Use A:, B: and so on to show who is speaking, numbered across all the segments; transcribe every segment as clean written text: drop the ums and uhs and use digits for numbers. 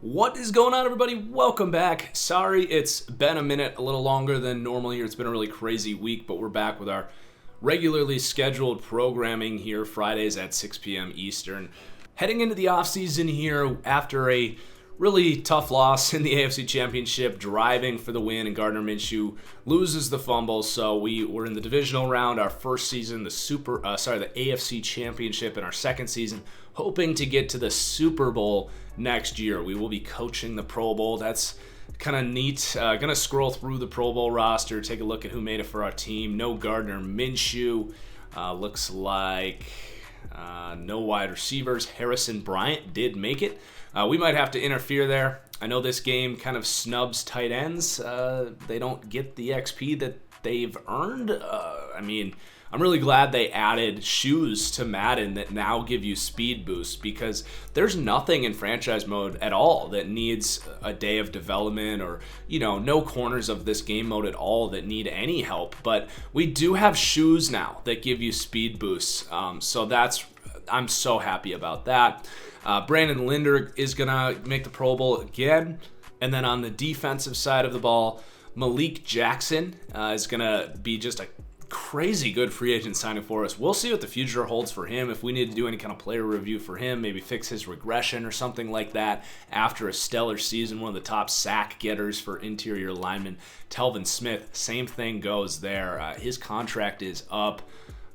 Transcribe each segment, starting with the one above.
A: What is going on, everybody? Welcome back. Sorry it's been a minute, a little longer than normal here. It's been a really crazy week, but we're back with our regularly scheduled programming here, Fridays at 6 p.m. Eastern. Heading into the offseason here after a really tough loss in the AFC Championship, driving for the win, and Gardner Minshew loses the fumble. So we were in the divisional round, our first season, the AFC Championship in our second season, hoping to get to the Super Bowl next year. We will be coaching the Pro Bowl. That's kind of neat. Gonna scroll through the Pro Bowl roster, take a look at who made it for our team. No Gardner Minshew. Looks like no wide receivers. Harrison Bryant did make it. We might have to interfere there. I know this game kind of snubs tight ends. They don't get the XP that they've earned. I'm really glad they added shoes to Madden that now give you speed boosts, because there's nothing in franchise mode at all that needs a day of development, or, no corners of this game mode at all that need any help. But we do have shoes now that give you speed boosts. I'm so happy about that. Brandon Linder is going to make the Pro Bowl again. And then on the defensive side of the ball, Malik Jackson is going to be just a crazy good free agent signing for us. We'll see what the future holds for him. If we need to do any kind of player review for him, maybe fix his regression or something like that after a stellar season, one of the top sack getters for interior lineman, Telvin Smith, same thing goes there. His contract is up.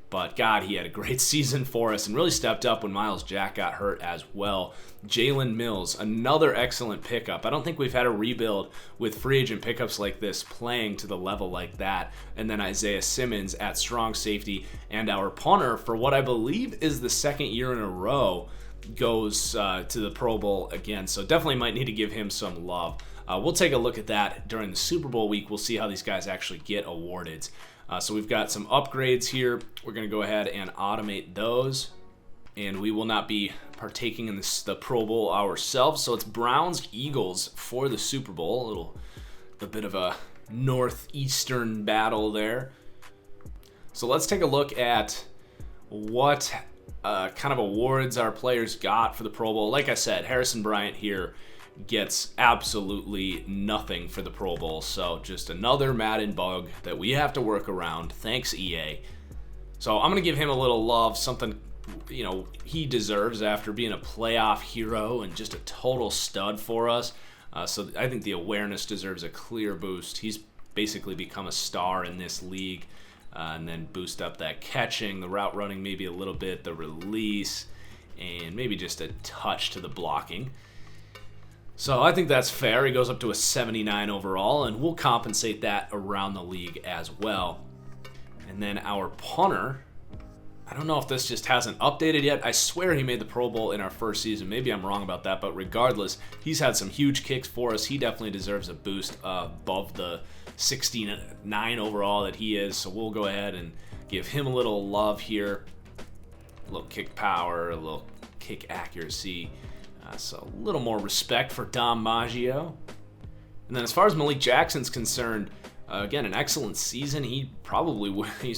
A: But God, he had a great season for us and really stepped up when Myles Jack got hurt as well. Jalen Mills, another excellent pickup. I don't think we've had a rebuild with free agent pickups like this playing to the level like that. And then Isaiah Simmons at strong safety, and our punter, for what I believe is the second year in a row, goes to the Pro Bowl again. So definitely might need to give him some love. We'll take a look at that during the Super Bowl week. We'll see how these guys actually get awarded. So we've got some upgrades here. We're going to go ahead and automate those. And we will not be partaking in the Pro Bowl ourselves. So it's Browns-Eagles for the Super Bowl. A bit of a northeastern battle there. So let's take a look at what kind of awards our players got for the Pro Bowl. Like I said, Harrison Bryant here gets absolutely nothing for the Pro Bowl. So just another Madden bug that we have to work around. Thanks, EA. So I'm going to give him a little love, something he deserves after being a playoff hero and just a total stud for us. So I think the awareness deserves a clear boost. He's basically become a star in this league. And then boost up that catching, the route running maybe a little bit, the release, and maybe just a touch to the blocking. So I think that's fair. He goes up to a 79 overall, and we'll compensate that around the league as well. And then our punter, I don't know if this just hasn't updated yet. I swear he made the Pro Bowl in our first season. Maybe I'm wrong about that, but regardless, he's had some huge kicks for us. He definitely deserves a boost above the 69 overall that he is. So we'll go ahead and give him a little love here. A little kick power, a little kick accuracy. So a little more respect for Dom Maggio. And then as far as Malik Jackson's concerned, again, an excellent season. He's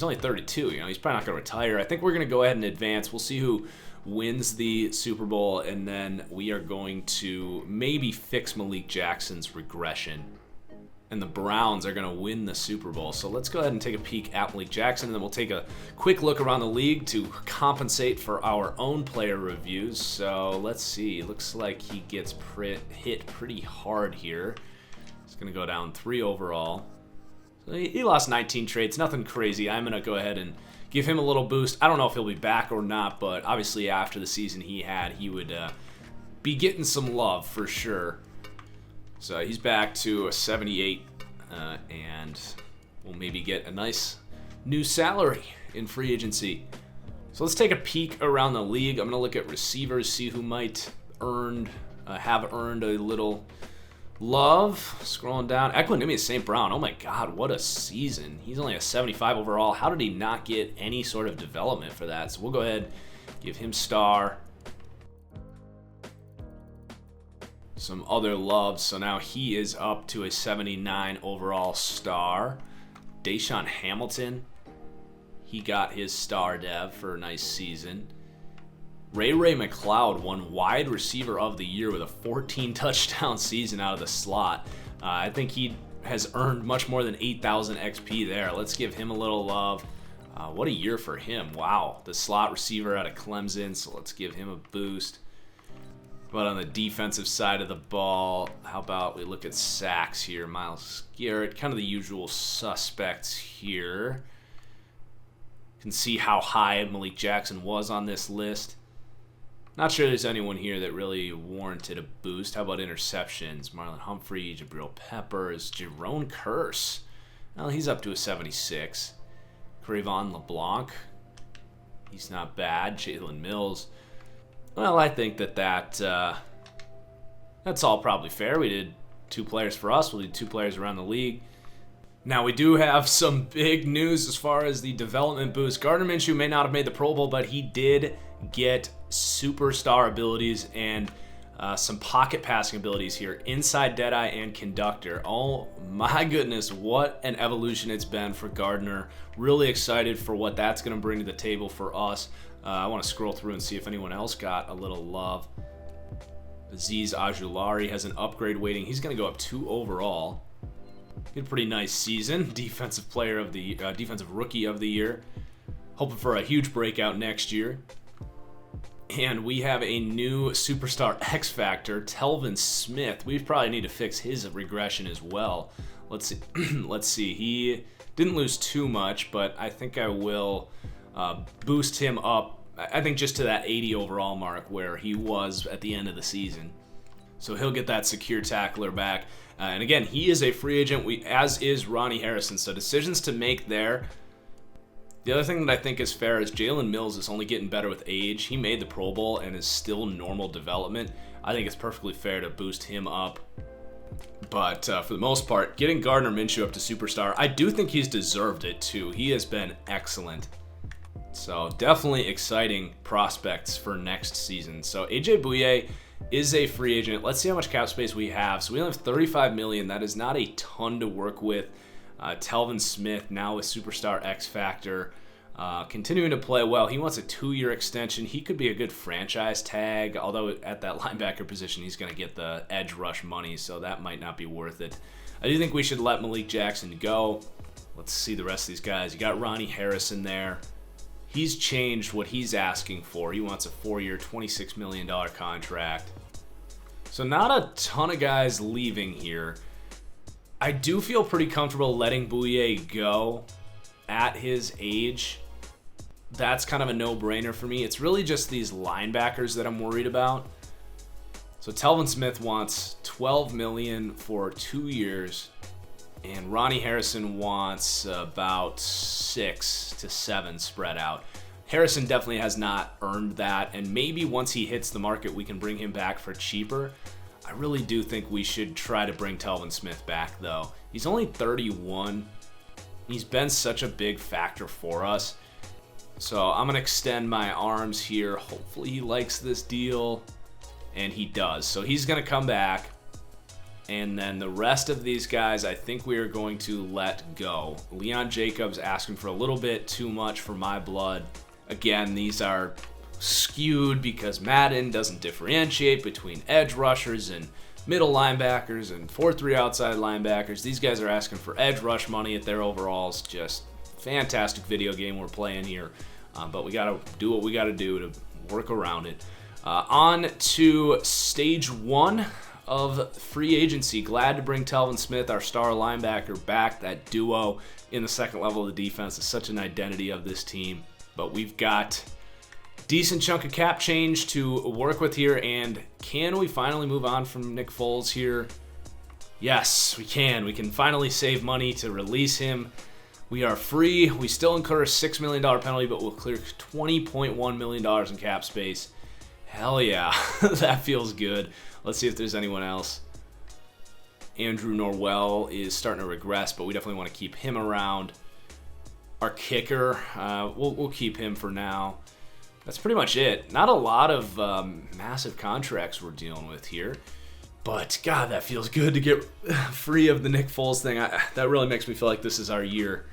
A: only 32. He's probably not going to retire. I think we're going to go ahead and advance. We'll see who wins the Super Bowl, and then we are going to maybe fix Malik Jackson's regression. And the Browns are going to win the Super Bowl. So let's go ahead and take a peek at Malik Jackson, and then we'll take a quick look around the league to compensate for our own player reviews. So let's see. Looks like he gets hit pretty hard here. He's going to go down 3 overall. So he lost 19 traits. Nothing crazy. I'm going to go ahead and give him a little boost. I don't know if he'll be back or not, but obviously after the season he had, he would be getting some love for sure. So he's back to a 78, and we'll maybe get a nice new salary in free agency. So let's take a peek around the league. I'm going to look at receivers, see who might have earned a little love. Scrolling down, Equanimous St. Brown. Oh my God, what a season. He's only a 75 overall. How did he not get any sort of development for that? So we'll go ahead, give him star. Some other love. So now he is up to a 79 overall star. Deshaun Hamilton. He got his star dev for a nice season. Ray McLeod won wide receiver of the year with a 14 touchdown season out of the slot. I think he has earned much more than 8,000 XP there. Let's give him a little love. What a year for him. Wow. The slot receiver out of Clemson, so let's give him a boost. But on the defensive side of the ball, how about we look at sacks here? Myles Garrett, kind of the usual suspects here. You can see how high Malik Jackson was on this list. Not sure there's anyone here that really warranted a boost. How about interceptions? Marlon Humphrey, Jabril Peppers, Jerome Kearse. Well, he's up to a 76. Crevon LeBlanc. He's not bad. Jalen Mills. Well, I think that's all probably fair. We did 2 players for us. We'll do 2 players around the league. Now, we do have some big news as far as the development boost. Gardner Minshew may not have made the Pro Bowl, but he did get superstar abilities and some pocket passing abilities here. Inside Deadeye and Conductor. Oh my goodness, what an evolution it's been for Gardner. Really excited for what that's going to bring to the table for us. I want to scroll through and see if anyone else got a little love. Azeez Ojulari has an upgrade waiting. He's going to go up 2 overall. He had a pretty nice season. Defensive Rookie of the Year. Hoping for a huge breakout next year. And we have a new superstar X Factor, Telvin Smith. We probably need to fix his regression as well. Let's see. Let's see. He didn't lose too much, but I think I will boost him up. I think just to that 80 overall mark where he was at the end of the season. So he'll get that secure tackler back. And again, he is a free agent, as is Ronnie Harrison. So decisions to make there. The other thing that I think is fair is Jalen Mills is only getting better with age. He made the Pro Bowl and is still normal development. I think it's perfectly fair to boost him up. But for the most part, getting Gardner Minshew up to superstar, I do think he's deserved it too. He has been excellent. So definitely exciting prospects for next season. So AJ Bouye is a free agent. Let's see how much cap space we have. So we only have $35 million. That is not a ton to work with. Telvin Smith now with Superstar X Factor, continuing to play well. He wants a 2-year extension. He could be a good franchise tag, although at that linebacker position he's going to get the edge rush money, so that might not be worth it. I do think we should let Malik Jackson go. Let's see the rest of these guys. You got Ronnie Harrison there. He's changed what he's asking for. He wants a 4-year, $26 million contract. So not a ton of guys leaving here. I do feel pretty comfortable letting Bouye go at his age. That's kind of a no-brainer for me. It's really just these linebackers that I'm worried about. So Telvin Smith wants $12 million for 2 years, and Ronnie Harrison wants about 6 to 7 spread out. Harrison definitely has not earned that, and maybe once he hits the market, we can bring him back for cheaper. I really do think we should try to bring Telvin Smith back, though. He's only 31. He's been such a big factor for us. So I'm going to extend my arms here. Hopefully he likes this deal, and he does. So he's going to come back. And then the rest of these guys, I think we are going to let go. Leon Jacobs asking for a little bit too much for my blood. Again, these are skewed because Madden doesn't differentiate between edge rushers and middle linebackers and 4-3 outside linebackers. These guys are asking for edge rush money at their overalls. Just fantastic video game we're playing here. But we got to do what we got to do to work around it. On to stage 1 of free agency. Glad to bring Telvin Smith, our star linebacker, back. That duo in the second level of the defense is such an identity of this team. But we've got decent chunk of cap change to work with here, and can we finally move on from Nick Foles here? Yes, we can. We can finally save money to release him. We are free. We still incur a $6 million penalty, but we'll clear $20.1 million in cap space. Hell yeah, that feels good. Let's see if there's anyone else. Andrew Norwell is starting to regress, but we definitely want to keep him around. Our kicker, we'll keep him for now. That's pretty much it. Not a lot of massive contracts we're dealing with here. But, God, that feels good to get free of the Nick Foles thing. That really makes me feel like this is our year.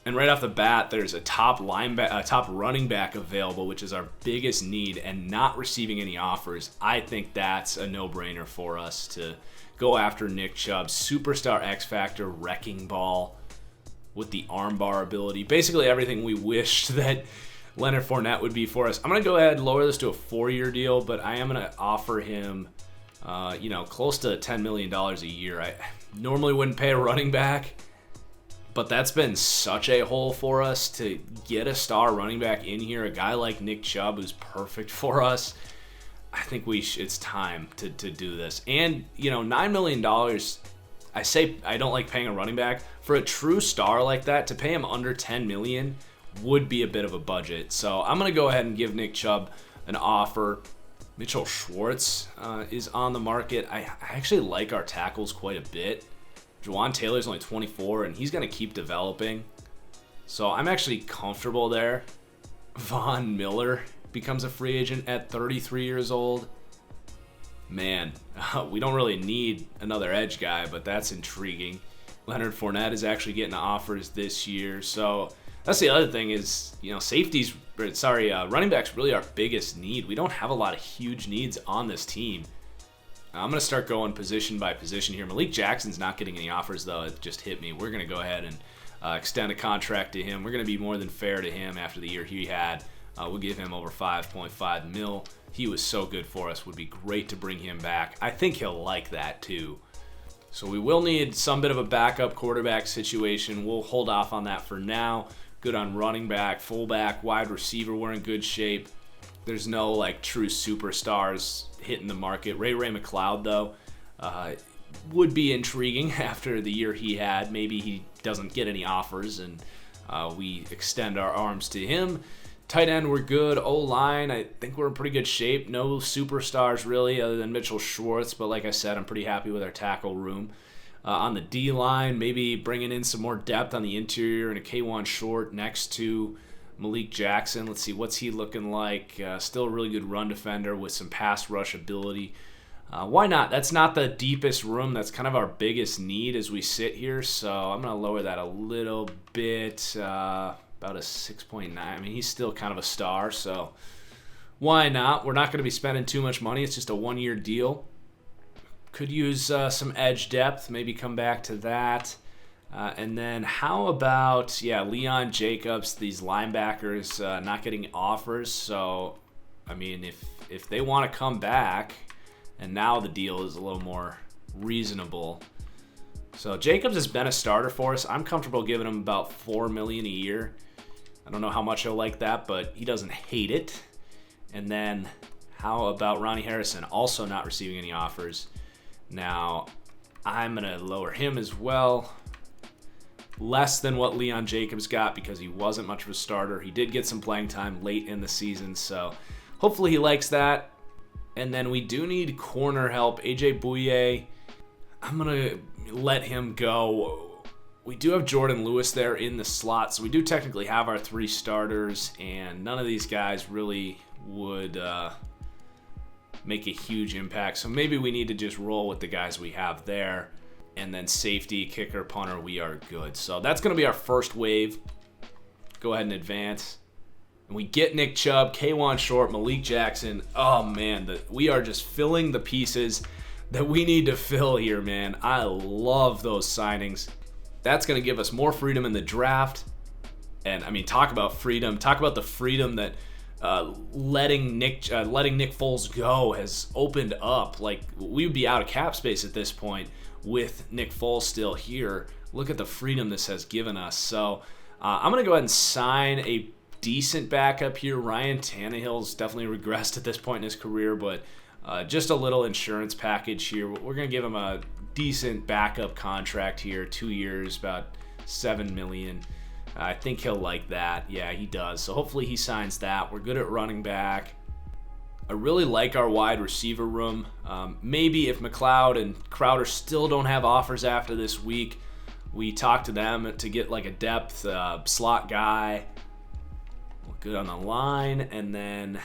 A: And right off the bat, there's a top running back available, which is our biggest need, and not receiving any offers. I think that's a no-brainer for us to go after Nick Chubb, superstar X Factor, wrecking ball with the armbar ability. Basically everything we wished that Leonard Fournette would be for us. I'm going to go ahead and lower this to a 4-year deal, but I am going to offer him, close to $10 million a year. I normally wouldn't pay a running back, but that's been such a hole for us to get a star running back in here, a guy like Nick Chubb who's perfect for us. I think it's time to do this. And, $9 million, I say I don't like paying a running back. For a true star like that, to pay him under $10 million would be a bit of a budget. So I'm going to go ahead and give Nick Chubb an offer. Mitchell Schwartz is on the market. I actually like our tackles quite a bit. Juwan Taylor's only 24, and he's going to keep developing. So I'm actually comfortable there. Von Miller becomes a free agent at 33 years old. Man, we don't really need another edge guy, but that's intriguing. Leonard Fournette is actually getting offers this year. So that's the other thing is, running back's really our biggest need. We don't have a lot of huge needs on this team. I'm going to start going position by position here. Malik Jackson's not getting any offers, though. It just hit me. We're going to go ahead and extend a contract to him. We're going to be more than fair to him after the year he had. We'll give him over $5.5 million. He was so good for us. Would be great to bring him back. I think he'll like that, too. So we will need some bit of a backup quarterback situation. We'll hold off on that for now. Good on running back, fullback, wide receiver. We're in good shape. There's no true superstars hitting the market. Ray McLeod, though, would be intriguing after the year he had. Maybe he doesn't get any offers and we extend our arms to him. Tight end, we're good. O-line, I think we're in pretty good shape. No superstars really other than Mitchell Schwartz, but like I said, I'm pretty happy with our tackle room. On the D-line, maybe bringing in some more depth on the interior and a K1 Short next to Malik Jackson. Let's see, what's he looking like? Still a really good run defender with some pass rush ability. Why not? That's not the deepest room. That's kind of our biggest need as we sit here. So I'm going to lower that a little bit, about a 6.9. I mean, he's still kind of a star, so why not? We're not going to be spending too much money. It's just a 1-year deal. Could use some edge depth. Maybe come back to that. And then how about, Leon Jacobs, these linebackers not getting offers. So, I mean, if they want to come back, and now the deal is a little more reasonable. So Jacobs has been a starter for us. I'm comfortable giving him about $4 million a year. I don't know how much he'll like that, but he doesn't hate it. And then how about Ronnie Harrison, also not receiving any offers. Now, I'm going to lower him as well. Less than what Leon Jacobs got because he wasn't much of a starter. He did get some playing time late in the season, so hopefully he likes that. And then we do need corner help. AJ Bouye, I'm going to let him go. We do have Jordan Lewis there in the slot, so we do technically have our 3 starters, and none of these guys really would make a huge impact. So maybe we need to just roll with the guys we have there. And then safety, kicker, punter, we are good. So that's going to be our first wave. Go ahead and advance. And we get Nick Chubb, K1 Short, Malik Jackson. Oh, man, we are just filling the pieces that we need to fill here, man. I love those signings. That's going to give us more freedom in the draft. And, I mean, talk about freedom. Talk about the freedom that letting Nick Foles go has opened up. Like, we would be out of cap space at this point with Nick Foles still here. Look at the freedom this has given us. So I'm going to go ahead and sign a decent backup here. Ryan Tannehill's definitely regressed at this point in his career, but just a little insurance package here. We're going to give him a decent backup contract here, 2 years, about $7 million. I think he'll like that. Yeah, he does. So hopefully he signs that. We're good at running back. I really like our wide receiver room. Maybe if McLeod and Crowder still don't have offers after this week, we talk to them to get like a depth slot guy. We're good on the line. And then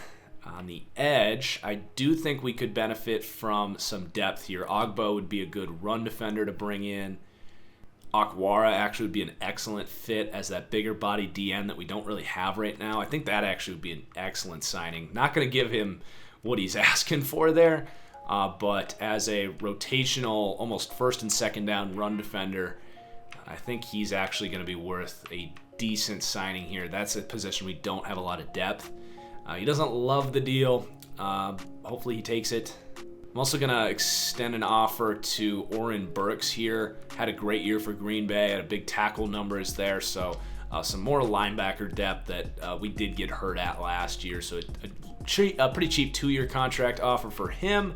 A: on the edge, I do think we could benefit from some depth here. Ogbo would be a good run defender to bring in. Akwara actually would be an excellent fit as that bigger body DN that we don't really have right now. I think that actually would be an excellent signing. Not going to give him what he's asking for there, but as a rotational, almost first and second down run defender, I think he's actually going to be worth a decent signing here. That's a position we don't have a lot of depth. He doesn't love the deal. Hopefully he takes it. I'm also going to extend an offer to Oren Burks here. Had a great year for Green Bay, had a big tackle numbers there, so some more linebacker depth that we did get hurt at last year. So a pretty cheap 2-year contract offer for him.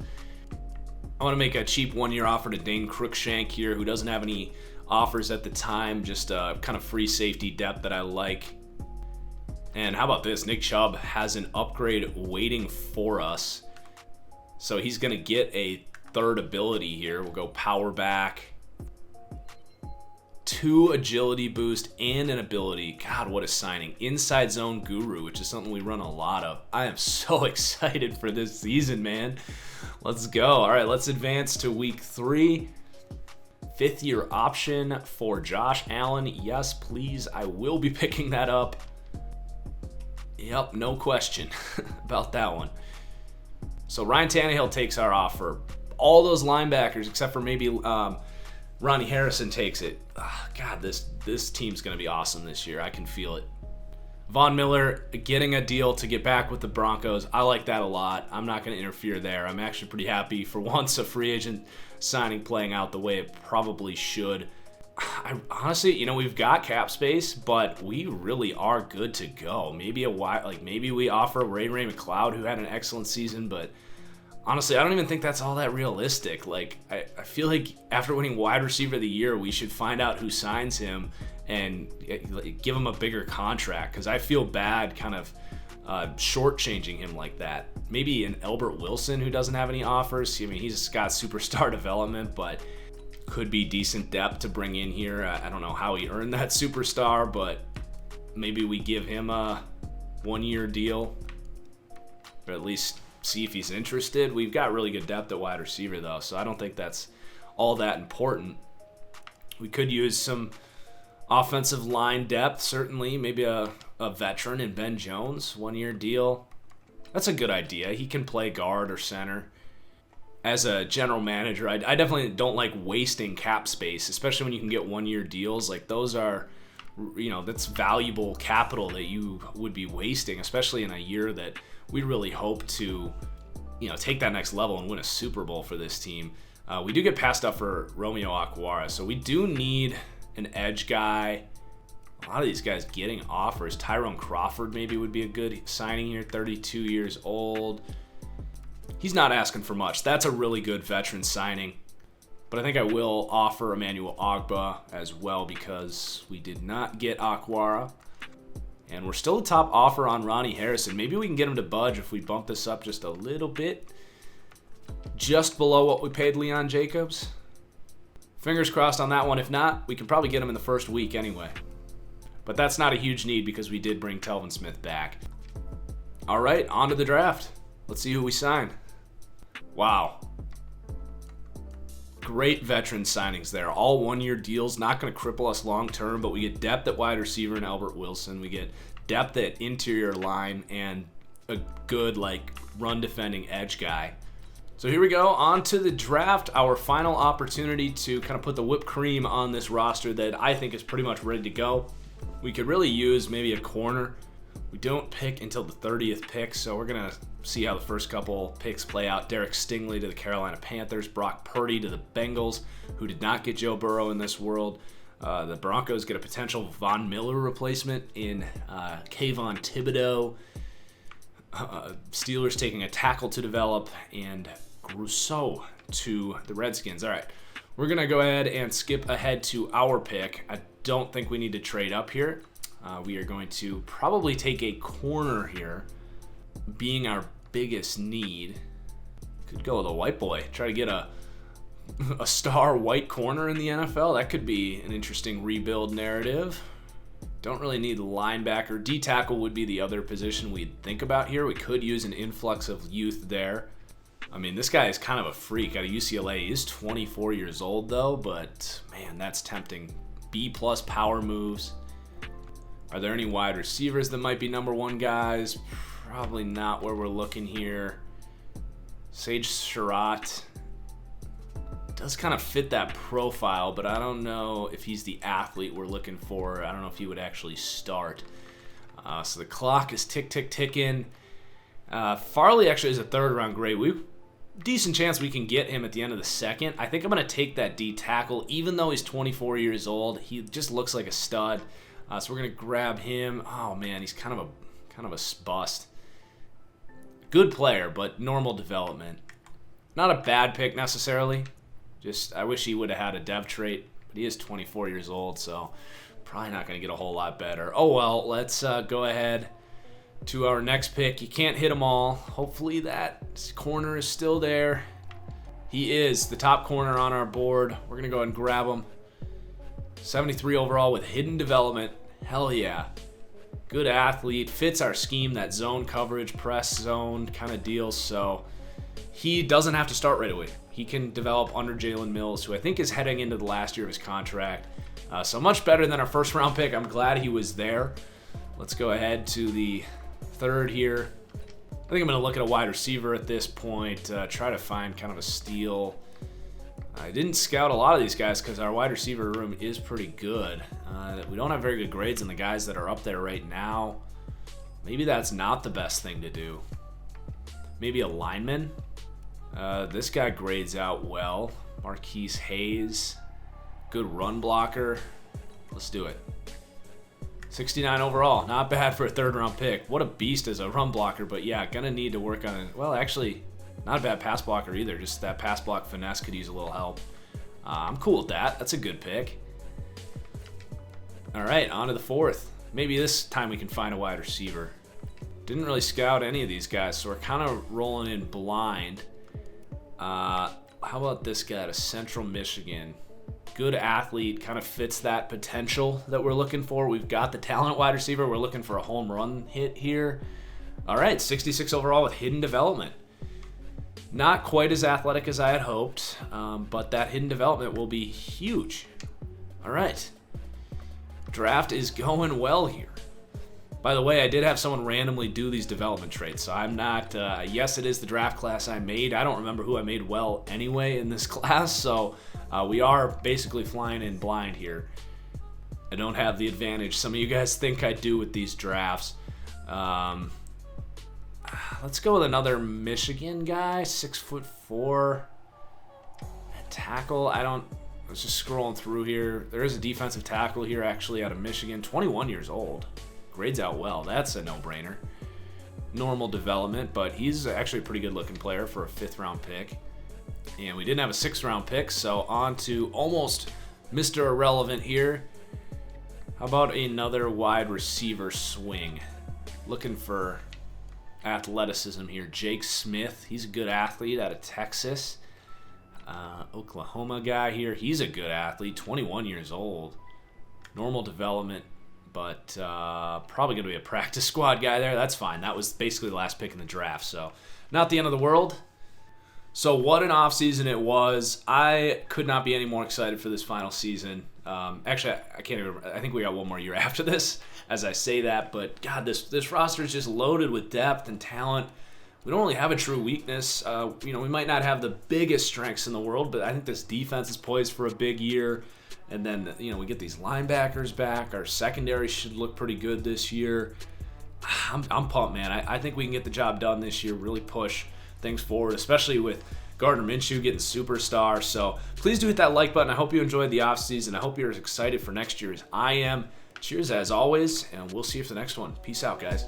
A: I want to make a cheap 1-year offer to Dane Cruikshank here, who doesn't have any offers at the time, just kind of free safety depth that I like. And how about this? Nick Chubb has an upgrade waiting for us. So he's going to get a third ability here. We'll go power back, 2 agility boost, and an ability. God, what a signing. Inside zone guru, which is something we run a lot of. I am so excited for this season, man. Let's go. All right, let's advance to week 3. 5th-year option for Josh Allen. Yes, please. I will be picking that up. Yep, no question about that one. So Ryan Tannehill takes our offer. All those linebackers, except for maybe Ronnie Harrison, takes it. God, this team's going to be awesome this year. I can feel it. Von Miller getting a deal to get back with the Broncos. I like that a lot. I'm not going to interfere there. I'm actually pretty happy for once a free agent signing playing out the way it probably should. Honestly, we've got cap space, but we really are good to go. Maybe maybe we offer Ray McLeod, who had an excellent season, but honestly, I don't even think that's all that realistic. I feel like after winning wide receiver of the year, we should find out who signs him and give him a bigger contract, because I feel bad kind of shortchanging him like that. Maybe an Albert Wilson, who doesn't have any offers. I mean, he's got superstar development, but could be decent depth to bring in here. I don't know how he earned that superstar, but maybe we give him a 1-year deal, or at least see if he's interested. We've got really good depth at wide receiver, though, so I don't think that's all that important. We could use some offensive line depth, certainly. Maybe a veteran in Ben Jones, 1-year deal. That's a good idea. He can play guard or center. As a general manager, I definitely don't like wasting cap space, especially when you can get 1-year deals. Like, those are, that's valuable capital that you would be wasting, especially in a year that we really hope to, take that next level and win a Super Bowl for this team. We do get passed up for Romeo Akwara, so we do need an edge guy. A lot of these guys getting offers. Tyrone Crawford maybe would be a good signing here, 32 years old. He's not asking for much. That's a really good veteran signing. But I think I will offer Emmanuel Ogbah as well, because we did not get Akwara. And we're still the top offer on Ronnie Harrison. Maybe we can get him to budge if we bump this up just a little bit. Just below what we paid Leon Jacobs. Fingers crossed on that one. If not, we can probably get him in the first week anyway. But that's not a huge need because we did bring Telvin Smith back. All right, on to the draft. Let's see who we sign. Wow. Great veteran signings there. All 1-year deals, not going to cripple us long term, but we get depth at wide receiver in Albert Wilson. We get depth at interior line and a good run defending edge guy. So here we go, on to the draft, our final opportunity to kind of put the whipped cream on this roster that I think is pretty much ready to go. We could really use maybe a corner. We don't pick until the 30th pick, so we're going to see how the first couple picks play out. Derek Stingley to the Carolina Panthers, Brock Purdy to the Bengals, who did not get Joe Burrow in this world. The Broncos get a potential Von Miller replacement in Kayvon Thibodeau. Steelers taking a tackle to develop, and Rousseau to the Redskins. All right, we're going to go ahead and skip ahead to our pick. I don't think we need to trade up here. We are going to probably take a corner here, being our biggest need. Could go with a white boy. Try to get a star white corner in the NFL. That could be an interesting rebuild narrative. Don't really need linebacker. D-tackle would be the other position we'd think about here. We could use an influx of youth there. I mean, this guy is kind of a freak out of UCLA. He's 24 years old, though, but, man, that's tempting B+ power moves. Are there any wide receivers that might be number 1 guys? Probably not where we're looking here. Sage Surratt does kind of fit that profile, but I don't know if he's the athlete we're looking for. I don't know if he would actually start. So the clock is ticking. Farley actually is a 3rd round grade. We've decent chance we can get him at the end of the 2nd. I think I'm going to take that D tackle, even though he's 24 years old. He just looks like a stud. So we're going to grab him. Oh man, he's kind of a bust. Good player, but normal development. Not a bad pick necessarily. Just I wish he would have had a dev trait, but he is 24 years old, so probably not going to get a whole lot better. Oh well, let's go ahead to our next pick. You can't hit them all. Hopefully that corner is still there. He is the top corner on our board. We're going to go ahead and grab him. 73 overall with hidden development. Hell yeah. Good athlete. Fits our scheme, that zone coverage, press zone kind of deal. So he doesn't have to start right away. He can develop under Jalen Mills, who I think is heading into the last year of his contract. So much better than our 1st round pick. I'm glad he was there. Let's go ahead to the 3rd here. I think I'm going to look at a wide receiver at this point, try to find kind of a steal. I didn't scout a lot of these guys because our wide receiver room is pretty good. We don't have very good grades on the guys that are up there right now. Maybe that's not the best thing to do. Maybe a lineman. This guy grades out well. Marquise Hayes. Good run blocker. Let's do it. 69 overall. Not bad for a 3rd round pick. What a beast as a run blocker, but yeah, gonna need to work on it. Well, actually, not a bad pass blocker either. Just that pass block finesse could use a little help. I'm cool with that. That's a good pick. All right, on to the 4th. Maybe this time we can find a wide receiver. Didn't really scout any of these guys, so we're kind of rolling in blind. How about this guy out of Central Michigan? Good athlete, kind of fits that potential that we're looking for. We've got the talent wide receiver. We're looking for a home run hit here. All right, 66 overall with hidden development. Not quite as athletic as I had hoped, but that hidden development will be huge. All right. Draft is going well here. By the way, I did have someone randomly do these development traits, so I'm not, yes, it is the draft class I made. I don't remember who I made well anyway in this class, so we are basically flying in blind here. I don't have the advantage some of you guys think I do with these drafts. Let's go with another Michigan guy, 6'4", at tackle. I was just scrolling through here. There is a defensive tackle here actually out of Michigan, 21 years old. Grades out well. That's a no-brainer. Normal development, but he's actually a pretty good-looking player for a 5th round pick. And we didn't have a 6th round pick, so on to almost Mr. Irrelevant here. How about another wide receiver swing? Looking for athleticism here. Jake Smith, he's a good athlete out of Texas. Oklahoma guy here, he's a good athlete, 21 years old. Normal development, but probably going to be a practice squad guy there. That's fine. That was basically the last pick in the draft, so not the end of the world. So what an offseason it was. I could not be any more excited for this final season. Actually, I can't even. I think we got one more year after this as I say that, but God, this roster is just loaded with depth and talent. We don't really have a true weakness. We might not have the biggest strengths in the world, but I think this defense is poised for a big year. And then, we get these linebackers back. Our secondary should look pretty good this year. I'm pumped, man. I think we can get the job done this year, really push things forward, especially with Gardner Minshew getting superstar. So please do hit that like button. I hope you enjoyed the offseason. I hope you're as excited for next year as I am. Cheers as always, and we'll see you for the next one. Peace out, guys.